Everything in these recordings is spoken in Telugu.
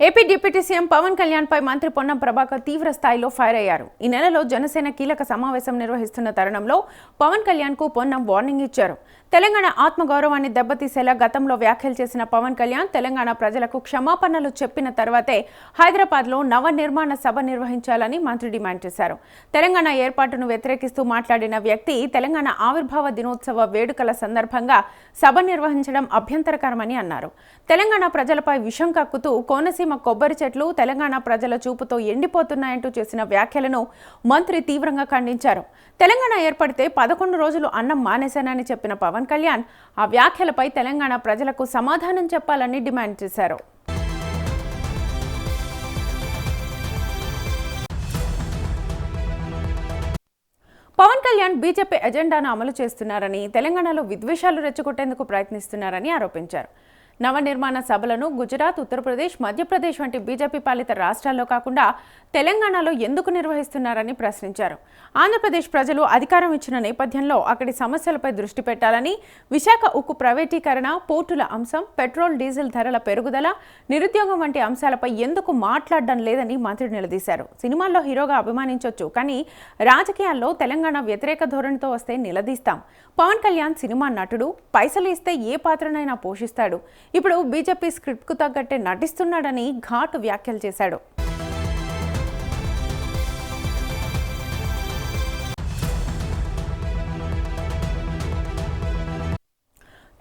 AP deputy CM Pawan Kalyan పై మంత్రి పొన్నం ప్రభాకర్ తీవ్ర స్థాయిలో ఫైర్ అయ్యారు. ఈ నెలలో జనసేన కీలక సమావేశం నిర్వహిస్తున్న తరుణంలో పవన్ కళ్యాణ్ కు పొన్నం వార్నింగ్ ఇచ్చారు. తెలంగాణ ఆత్మగౌరవాన్ని దెబ్బతీసేలా గతంలో వ్యాఖ్యలు చేసిన పవన్ కళ్యాణ్ తెలంగాణ ప్రజలకు క్షమాపణలు చెప్పిన తర్వాతే హైదరాబాద్లో నవనిర్మాణ సభ నిర్వహించాలని మంత్రి డిమాండ్ చేశారు. తెలంగాణ ఏర్పాటును వ్యతిరేకిస్తూ మాట్లాడిన వ్యక్తి తెలంగాణ ఆవిర్భావ దినోత్సవ వేడుకల సందర్భంగా సభ నిర్వహించడం అభ్యంతరకరమని అన్నారు. తెలంగాణ ప్రజలపై విషం కక్కుతూ కోనసీమ కొబ్బరి చెట్లు తెలంగాణ ప్రజల చూపుతో ఎండిపోతున్నాయంటూ చేసిన వ్యాఖ్యలను మంత్రి తీవ్రంగా ఖండించారు. తెలంగాణ ఏర్పడితే 11 రోజులు అన్నం మానేశానని చెప్పిన పవన్ కళ్యాణ్ ఆ వ్యాఖ్యలపై తెలంగాణ ప్రజలకు సమాధానం చెప్పాలని డిమాండ్ చేశారు. పవన్ కళ్యాణ్ బీజేపీ ఎజెండాను అమలు చేస్తున్నారని, తెలంగాణలో విద్వేషాలు రెచ్చగొట్టేందుకు ప్రయత్నిస్తున్నారని ఆరోపించారు. నవనిర్మాణ సభలను గుజరాత్, ఉత్తరప్రదేశ్, మధ్యప్రదేశ్ వంటి బీజేపీ పాలిత రాష్ట్రాల్లో కాకుండా తెలంగాణలో ఎందుకు నిర్వహిస్తున్నారని ప్రశ్నించారు. ఆంధ్రప్రదేశ్ ప్రజలు అధికారం ఇచ్చిన నేపథ్యంలో అక్కడి సమస్యలపై దృష్టి పెట్టాలని, విశాఖ ఉక్కు ప్రైవేటీకరణ, పోర్టుల అంశం, పెట్రోల్ డీజిల్ ధరల పెరుగుదల, నిరుద్యోగం వంటి అంశాలపై ఎందుకు మాట్లాడడం లేదని మంత్రి నిలదీశారు. సినిమాల్లో హీరోగా అభిమానించొచ్చు, కానీ రాజకీయాల్లో తెలంగాణ వ్యతిరేక ధోరణితో వస్తే నిలదీస్తాం. పవన్ కళ్యాణ్ సినిమా నటుడు, పైసలు ఇస్తే ఏ పాత్రనైనా పోషిస్తాడు. ఇప్పుడు బీజేపీ స్క్రిప్ట్కు తగ్గట్టే నటిస్తున్నాడని ఘాటు వ్యాఖ్యలు చేశాడు.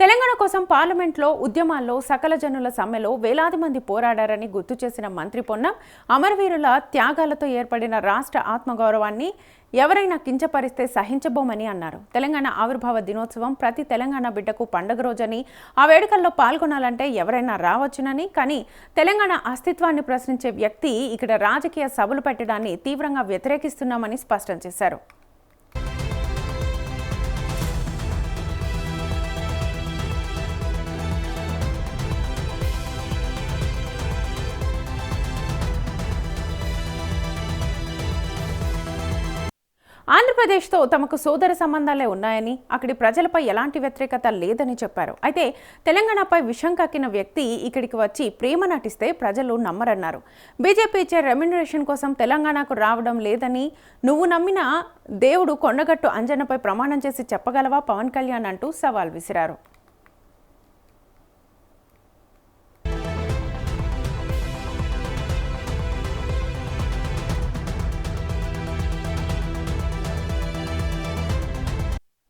తెలంగాణ కోసం పార్లమెంట్లో, ఉద్యమాల్లో, సకల జనుల సమ్మెలో వేలాది మంది పోరాడారని గుర్తు చేసిన మంత్రి పొన్నం, అమరవీరుల త్యాగాలతో ఏర్పడిన రాష్ట్ర ఆత్మగౌరవాన్ని ఎవరైనా కించపరిస్తే సహించబోమని అన్నారు. తెలంగాణ ఆవిర్భావ దినోత్సవం ప్రతి తెలంగాణ బిడ్డకు పండుగ రోజని, ఆ వేడుకల్లో పాల్గొనాలంటే ఎవరైనా రావచ్చునని, కానీ తెలంగాణ అస్తిత్వాన్ని ప్రశ్నించే వ్యక్తి ఇక్కడ రాజకీయ సభలు పెట్టడాన్ని తీవ్రంగా వ్యతిరేకిస్తున్నామని స్పష్టం చేశారు. ఆంధ్రప్రదేశ్తో తమకు సోదర సంబంధాలే ఉన్నాయని, అక్కడి ప్రజలపై ఎలాంటి వ్యతిరేకత లేదని చెప్పారు. అయితే తెలంగాణపై విషం కక్కిన వ్యక్తి ఇక్కడికి వచ్చి ప్రేమ నటిస్తే ప్రజలు నమ్మరన్నారు. బీజేపీ ఇచ్చే రెమ్యునరేషన్ కోసం తెలంగాణకు రావడం లేదని, నువ్వు నమ్మిన దేవుడు కొండగట్టు అంజన్నపై ప్రమాణం చేసి చెప్పగలవా పవన్ కళ్యాణ్ అంటూ సవాల్ విసిరారు.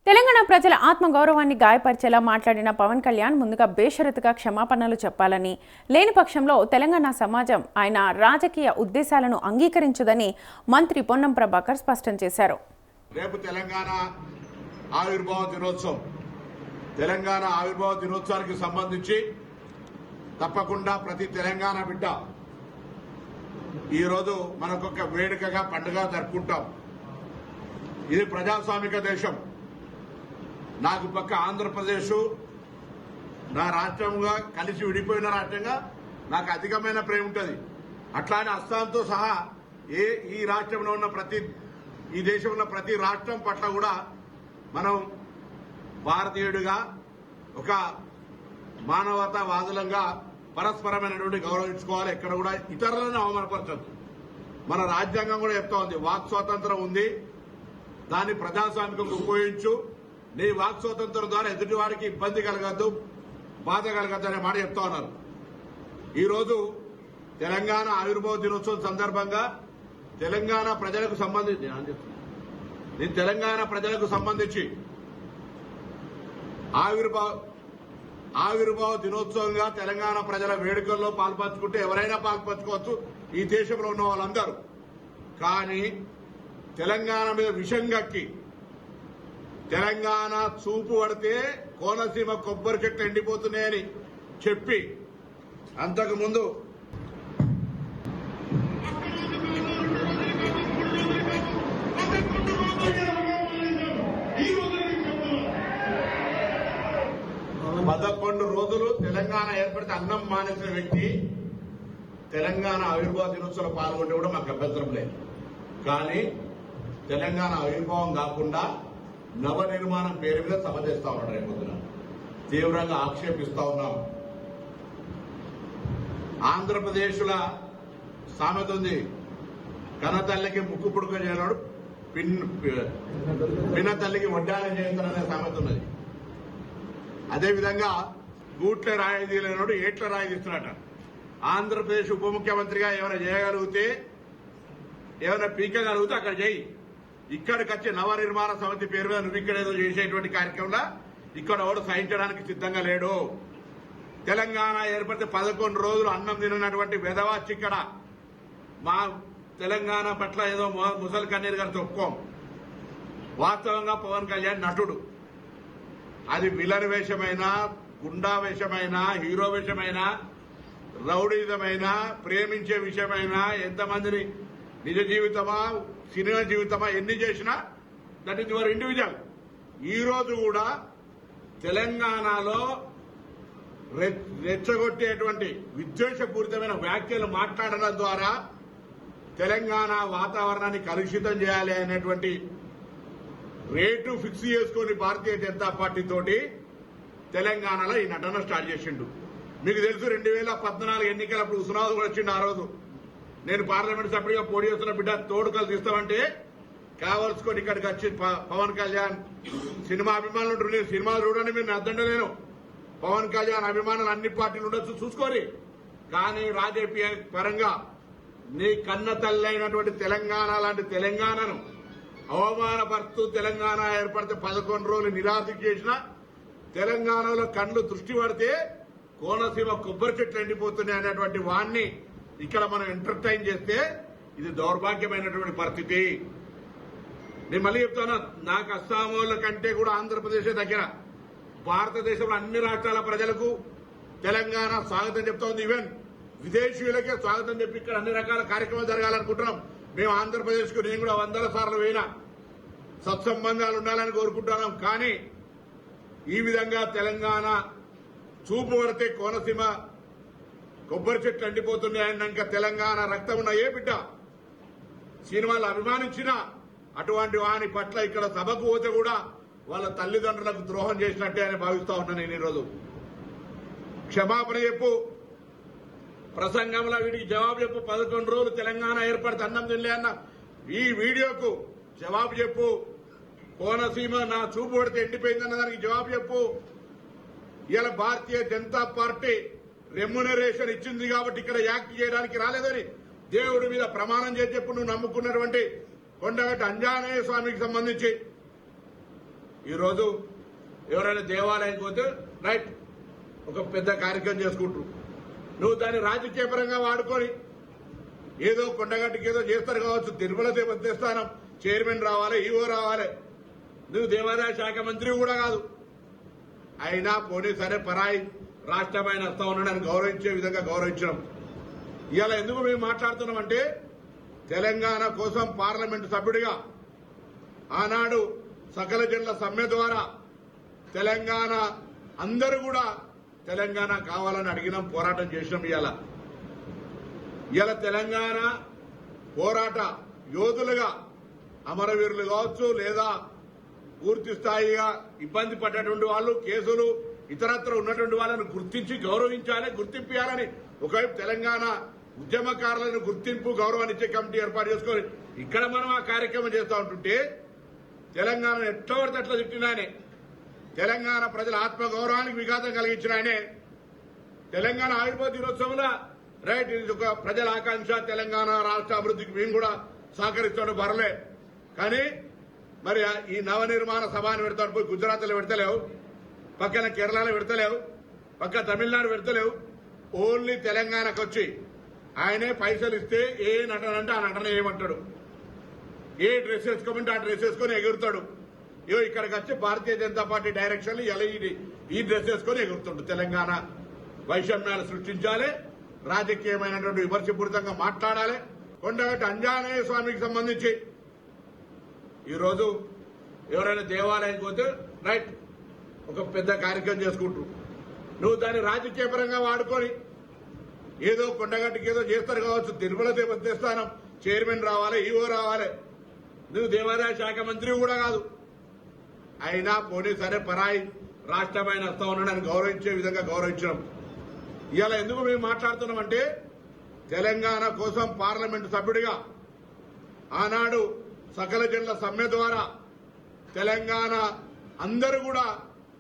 తెలంగాణ ప్రజల ఆత్మగౌరవాన్ని గాయపరిచేలా మాట్లాడిన పవన్ కళ్యాణ్ ముందుగా బేషరతుగా క్షమాపణలు చెప్పాలని, లేని పక్షంలో తెలంగాణ సమాజం ఆయన రాజకీయ ఉద్దేశాలను అంగీకరించదని మంత్రి పొన్నం ప్రభాకర్ స్పష్టం చేశారు. రేపు తెలంగాణ ఆవిర్భావ దినోత్సవం. తెలంగాణ ఆవిర్భావ దినోత్సవానికి సంబంధించి తప్పకుండా ప్రతి తెలంగాణ బిడ్డ ఈరోజు మనకొక వేడుకగా పండుగ జరుపుకుంటాం. ఇది ప్రజాస్వామిక దేశం. నాకు పక్క ఆంధ్రప్రదేశ్ నా రాష్ట్రంగా కలిసి విడిపోయిన రాష్ట్రంగా నాకు అధికమైన ప్రేమ ఉంటుంది. అట్లానే అస్సాంతో సహా ఈ రాష్ట్రంలో ఉన్న ఈ దేశంలో ఉన్న ప్రతి రాష్ట్రం పట్ల కూడా మనం భారతీయుడిగా ఒక మానవతావాదులంగా పరస్పరమైనటువంటి గౌరవించుకోవాలి. ఎక్కడ కూడా ఇతరులను అవమానపరచద్దు. మన రాజ్యాంగం కూడా చెప్తా ఉంది, వాక్ స్వాతంత్రం ఉంది, దాన్ని ప్రజాస్వామికంగా ఉపయోగించు, నీ వాక్ స్వాతంత్రం ద్వారా ఎదుటి వారికి ఇబ్బంది కలగద్దు, బాధ కలగద్దు అనే మాట చెప్తా ఉన్నారు. ఈరోజు తెలంగాణ ఆవిర్భావ దినోత్సవం సందర్భంగా తెలంగాణ ప్రజలకు సంబంధించి ఆవిర్భావ దినోత్సవంగా తెలంగాణ ప్రజల వేడుకల్లో పాల్పంచుకుంటే ఎవరైనా పాల్పంచుకోవచ్చు, ఈ దేశంలో ఉన్న వాళ్ళందరూ. కానీ తెలంగాణ మీద విషం కక్కి తెలంగాణ చూపు పడితే కోనసీమ కొబ్బరి చెట్లు ఎండిపోతున్నాయని చెప్పి అంతకుముందు పదకొండు రోజులు తెలంగాణ ఏర్పడితే అన్నం మానేసిన వ్యక్తి తెలంగాణ ఆవిర్భావ దినోత్సవంలో పాల్గొంటే కూడా మాకు అభ్యంతరం లేదు. కానీ తెలంగాణ ఆవిర్భావం కాకుండా నవనిర్మాణం పేరు మీద సభ చేస్తా ఉన్నాడు. రేపొద్దున తీవ్రంగా ఆక్షేపిస్తా ఉన్నాం. ఆంధ్రప్రదేశ్ల సామెత ఉంది, కన్నతల్లికి ముక్కు పుడుక చేయనాడు పిన్న తల్లికి వడ్డానం చేస్తారనే సామెత ఉన్నది. అదేవిధంగా గూట్ల రాయి తీయలేనాడు ఏట్ల రాయి తీస్తున్నట. ఆంధ్రప్రదేశ్ ఉప ముఖ్యమంత్రిగా ఏమైనా చేయగలిగితే, ఏమైనా పీకగలిగితే అక్కడ చేయి. ఇక్కడికి వచ్చే నవనిర్మాణ సమితి పేరు మీద నువ్వు ఇక్కడ ఏదో చేసేటువంటి కార్యక్రమంలో ఇక్కడ ఎవడు సహించడానికి సిద్ధంగా లేడు. తెలంగాణ ఏర్పడితే 11 రోజులు అన్నం తినటువంటి వెధవాచి ఇక్కడ మా తెలంగాణ పట్ల ఏదో ముసలి కన్నీరు గారు చెప్పుకోం. వాస్తవంగా పవన్ కళ్యాణ్ నటుడు. అది విలన్ వేషమైనా, గుండా వేషమైనా, హీరో వేషమైనా, రౌడీజమైనా, ప్రేమించే విషయమైనా, ఎంతమందిని నిజ జీవితమా సినిమా జీవితమా ఎన్ని చేసినా దట్ ఈస్ యువర్ ఇండివిజువల్. ఈ రోజు కూడా తెలంగాణలో రెచ్చగొట్టేటువంటి విద్వేషపూరితమైన వ్యాఖ్యలు మాట్లాడడం ద్వారా తెలంగాణ వాతావరణాన్ని కలుషితం చేయాలి అనేటువంటి రేటు ఫిక్స్ చేసుకుని భారతీయ జనతా పార్టీ తోటి తెలంగాణలో ఈ నటన స్టార్ట్ చేసిండు. మీకు తెలుసు 2014 ఎన్నికలప్పుడు ఉస్మానాబాద్ కూడా వచ్చిండు. ఆ రోజు నేను పార్లమెంట్ సభ్యుడిగా పోటీ చేస్తున్న బిడ్డ తోడుకలు తీస్తామంటే కావలసుకొని ఇక్కడికి వచ్చి పవన్ కళ్యాణ్ సినిమా అభిమానులు ఉంటారు. నేను సినిమాలు చూడండి, మీరు అర్థంటలేను. పవన్ కళ్యాణ్ అభిమానులు అన్ని పార్టీలు ఉండొచ్చు, చూసుకోరి. కానీ రాజకీయ పరంగా నీ కన్న తల్లి అయినటువంటి తెలంగాణ లాంటి తెలంగాణను అవమానపరుస్తూ తెలంగాణ ఏర్పడితే 11 రోజులు నిరాశ చేసిన తెలంగాణలో కళ్ళు దృష్టి పడితే కోనసీమ కొబ్బరి చెట్లు ఎండిపోతున్నాయి అనేటువంటి వాణ్ణి ఇక్కడ మనం ఎంటర్టైన్ చేస్తే ఇది దౌర్భాగ్యమైనటువంటి పరిస్థితి. నేను మళ్ళీ చెప్తాను, నాకు అస్సామోళ్ళ కంటే కూడా ఆంధ్రప్రదేశ్ దగ్గర. భారతదేశంలో అన్ని రాష్ట్రాల ప్రజలకు తెలంగాణ స్వాగతం చెప్తా ఉంది. ఈవెన్ విదేశీయులకే స్వాగతం చెప్పి ఇక్కడ అన్ని రకాల కార్యక్రమాలు జరగాలనుకుంటున్నాం. మేము ఆంధ్రప్రదేశ్ కు నేను కూడా 100 సార్లు పోయినా సత్సంబంధాలు ఉండాలని కోరుకుంటున్నాం. కానీ ఈ విధంగా తెలంగాణ చూపు పడితే కోనసీమ కొబ్బరి చెట్లు ఎండిపోతున్నాయన్నాక తెలంగాణ రక్తం ఉన్న ఏ బిడ్డ సినిమాలు అభిమానించినా అటువంటి వాని పట్ల ఇక్కడ సభకు పోతే కూడా వాళ్ళ తల్లిదండ్రులకు ద్రోహం చేసినట్టే అని భావిస్తా ఉన్నాను. నేను ఈరోజు క్షమాపణ చెప్పు, ప్రసంగంలో వీటికి జవాబు చెప్పు. 11 రోజులు తెలంగాణ ఏర్పడితే అన్నం తినలే అన్న ఈ వీడియోకు జవాబు చెప్పు. కోనసీమ నా చూపు పడితే ఎండిపోయిందన్న దానికి జవాబు చెప్పు. ఇలా భారతీయ జనతా పార్టీ రెమ్యునరేషన్ ఇచ్చింది కాబట్టి ఇక్కడ యాక్ట్ చేయడానికి రాలేదని దేవుడి మీద ప్రమాణం చేసి చెప్పు. నువ్వు నమ్ముకున్నటువంటి కొండగట్టు అంజనేయ స్వామికి సంబంధించి ఈరోజు ఎవరైనా దేవాలయానికి పోతే రైట్ ఒక పెద్ద కార్యక్రమం చేసుకుంటారు. నువ్వు దాన్ని రాజకీయ పరంగా వాడుకొని ఏదో కొండగట్టుకి ఏదో చేస్తారు కావచ్చు. తిరుమల దేవస్థానం చైర్మన్ రావాలి, ఈవో రావాలి. నువ్వు దేవాదాయ శాఖ మంత్రి కూడా కాదు. అయినా పోనీ సరే పరాయి రాష్ట్రమైన వస్తా ఉన్నాడని గౌరవించే విధంగా గౌరవించడం. ఇవాళ ఎందుకు మేము మాట్లాడుతున్నామంటే తెలంగాణ కోసం పార్లమెంటు సభ్యుడిగా ఆనాడు సకల జనుల సమ్మె ద్వారా తెలంగాణ అందరూ కూడా తెలంగాణ కావాలని అడిగినాం, పోరాటం చేసినాం. ఇవాళ తెలంగాణ పోరాట యోధులుగా అమరవీరులు కావచ్చు, లేదా పూర్తి స్థాయిగా ఇబ్బంది పడ్డటువంటి వాళ్ళు, కేసులు ఇతరత్ర ఉన్నటువంటి వాళ్ళని గుర్తించి గౌరవించాలి, గుర్తింపాలని ఒకవైపు తెలంగాణ ఉద్యమకారులను గుర్తింపు గౌరవాన్ని ఇచ్చే కమిటీ ఏర్పాటు చేసుకొని ఇక్కడ మనం ఆ కార్యక్రమం చేస్తూ ఉంటుంటే తెలంగాణ ఎట్లా పడితే అట్లా తిట్టినాయనే, తెలంగాణ ప్రజల ఆత్మగౌరవానికి విఘాతం కలిగించిన ఆయనే. తెలంగాణ ఆవిర్భావ దినోత్సవంలో రైట్ ఇది ఒక ప్రజల ఆకాంక్ష, తెలంగాణ రాష్ట్ర అభివృద్ధికి మేము కూడా సహకరిస్తాడు బరలే. కానీ మరి ఈ నవనిర్మాణ సభను పెడతాడు పోయి గుజరాత్లో పెడతలేవు, పక్కన కేరళలో పెడతలేవు, పక్క తమిళనాడు పెడతలేవు. ఓన్లీ తెలంగాణకు వచ్చి ఆయనే పైసలు ఇస్తే ఏ నటన అంటే ఆ నటన ఏమంటాడు, ఏ డ్రెస్ వేసుకోమంటే ఆ డ్రెస్ వేసుకొని ఎగురుతాడు. ఇక్కడికి వచ్చి భారతీయ జనతా పార్టీ డైరెక్షన్ ఈ డ్రెస్ వేసుకొని ఎగురుతాడు. తెలంగాణ వైషమ్యాలు సృష్టించాలి, రాజకీయమైనటువంటి విమర్శపూరితంగా మాట్లాడాలి. కొండగట్టు అంజనేయ స్వామికి సంబంధించి ఈరోజు ఎవరైనా దేవాలయానికి పోతే రైట్ ఒక పెద్ద కార్యక్రమం చేసుకుంటారు. నువ్వు దాన్ని రాజకీయ పరంగా వాడుకొని ఏదో కొండగట్టుకి ఏదో చేస్తారు కావచ్చు. తిరుమల దేవస్థానం చైర్మన్ రావాలి, ఈవో రావాలి. నువ్వు దేవాదాయ శాఖ మంత్రి కూడా కాదు. అయినా పోనీ సరే పరాయి రాష్ట్రమైన వస్తా ఉన్నాడని గౌరవించే విధంగా గౌరవించడం. ఇవాళ ఎందుకు మేము మాట్లాడుతున్నామంటే తెలంగాణ కోసం పార్లమెంటు సభ్యుడిగా ఆనాడు సకల జనుల సమ్మె ద్వారా తెలంగాణ అందరూ కూడా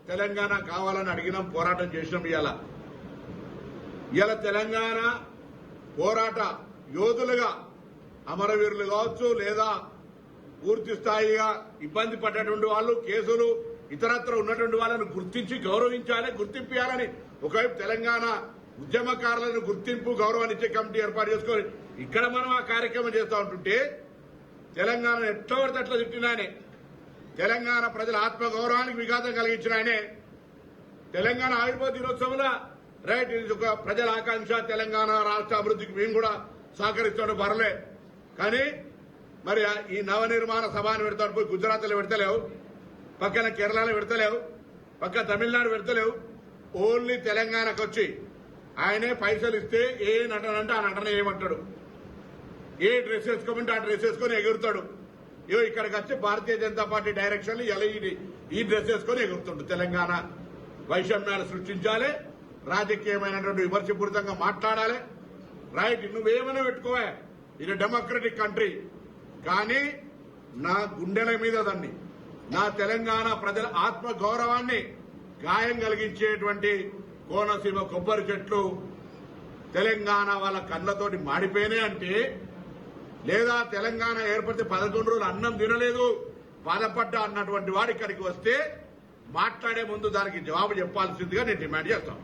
తెలంగాణ కావాలని అడిగినాం, పోరాటం చేసినాం. ఇవాళ తెలంగాణ పోరాట యోధులుగా అమరవీరులు కావచ్చు, లేదా పూర్తి స్థాయిగా ఇబ్బంది పడ్డటువంటి వాళ్ళు, కేసులు ఇతరత్ర ఉన్నటువంటి వాళ్ళను గుర్తించి గౌరవించాలి, గుర్తింపాలని ఒకవైపు తెలంగాణ ఉద్యమకారులను గుర్తింపు గౌరవాన్ని ఇచ్చే కమిటీ ఏర్పాటు చేసుకొని ఇక్కడ మనం ఆ కార్యక్రమం చేస్తూ ఉంటుంటే తెలంగాణ ఎట్లా పడితే అట్లా తిట్టిన ఆయనే, తెలంగాణ ప్రజల ఆత్మగౌరవానికి విఘాతం కలిగించిన ఆయనే, తెలంగాణ ఆవిర్భావ దినోత్సవంలో రైట్ ఇది ఒక ప్రజల ఆకాంక్ష, తెలంగాణ రాష్ట్ర అభివృద్ధికి మేము కూడా సహకరిస్తాడు పర్లే, కానీ మరి ఈ నవనిర్మాణ సభను పెడతాడు పోయి గుజరాత్లో పెడతలేవు, పక్కన కేరళలో పెడతలేవు, పక్క తమిళనాడు పెడతలేవు, ఓన్లీ తెలంగాణకు వచ్చి ఆయనే పైసలు ఇస్తే ఏ నటన అంటే ఆ నటన ఏమంటాడు, ఏ డ్రెస్ వేసుకోమంటే ఆ డ్రెస్ వేసుకొని ఎగురుతాడు. ఇక్కడికి వచ్చి భారతీయ జనతా పార్టీ డైరెక్షన్ ఈ డ్రెస్ వేసుకొని ఎగురుతుండు. తెలంగాణ వైషమ్యాలు సృష్టించాలి, రాజకీయమైనటువంటి విమర్శపూరితంగా మాట్లాడాలి. రైట్, నువ్వేమైనా పెట్టుకోవా, ఇది డెమోక్రటిక్ కంట్రీ, కానీ నా గుండెల మీద దాన్ని, నా తెలంగాణ ప్రజల ఆత్మ గౌరవాన్ని గాయం కలిగించేటువంటి కోనసీమ కొబ్బరి చెట్లు తెలంగాణ వాళ్ళ కళ్ళతోటి మాడిపోయినాయి అంటే, లేదా తెలంగాణ ఏర్పడితే 11 రోజులు అన్నం తినలేదు బాధపడ్డా అన్నటువంటి వాడు ఇక్కడికి వస్తే మాట్లాడే ముందు దానికి జవాబు చెప్పాల్సిందిగా నేను డిమాండ్ చేస్తాను.